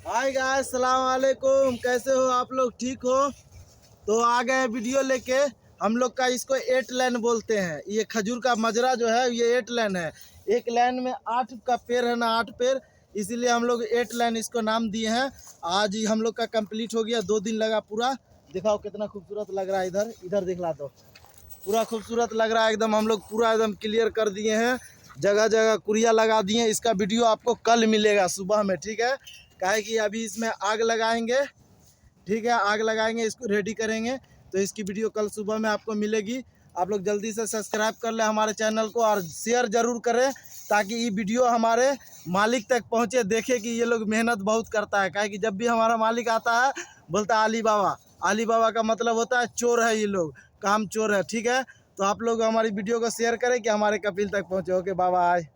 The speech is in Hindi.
हाय गाइस, सलाम वालेकुम। कैसे हो आप लोग? ठीक हो? तो आ गए वीडियो लेके। हम लोग का इसको 8 लाइन बोलते हैं। ये खजूर का मजरा जो है ये 8 लाइन है। एक लाइन में 8 का पेड़ है ना, 8 पेड़, इसीलिए हम लोग 8 लाइन इसको नाम दिए हैं। आज ही हम लोग का कंप्लीट हो गया, 2 दिन लगा पूरा। दिखाओ कितना खूबसूरत लग रहा है। इधर इधर दिखला दो, पूरा खूबसूरत लग रहा है एकदम। हम लोग पूरा एकदम क्लियर कर दिए हैं, जगह जगह कुरिया लगा दिए हैं। इसका वीडियो आपको कल मिलेगा सुबह में, ठीक है? काहे कि अभी इसमें आग लगाएंगे, ठीक है? आग लगाएंगे, इसको रेडी करेंगे, तो इसकी वीडियो कल सुबह में आपको मिलेगी। आप लोग जल्दी से सब्सक्राइब कर ले हमारे चैनल को और शेयर ज़रूर करें, ताकि ये वीडियो हमारे मालिक तक पहुँचे, देखे कि ये लोग मेहनत बहुत करता है। काहे कि जब भी हमारा मालिक आता है बोलता है अली बाबा। अली बाबा का मतलब होता है चोर है, ये लोग काम चोर है, ठीक है? तो आप लोग हमारी वीडियो को शेयर करें कि हमारे कपिल तक पहुँचे। Okay, bye bye.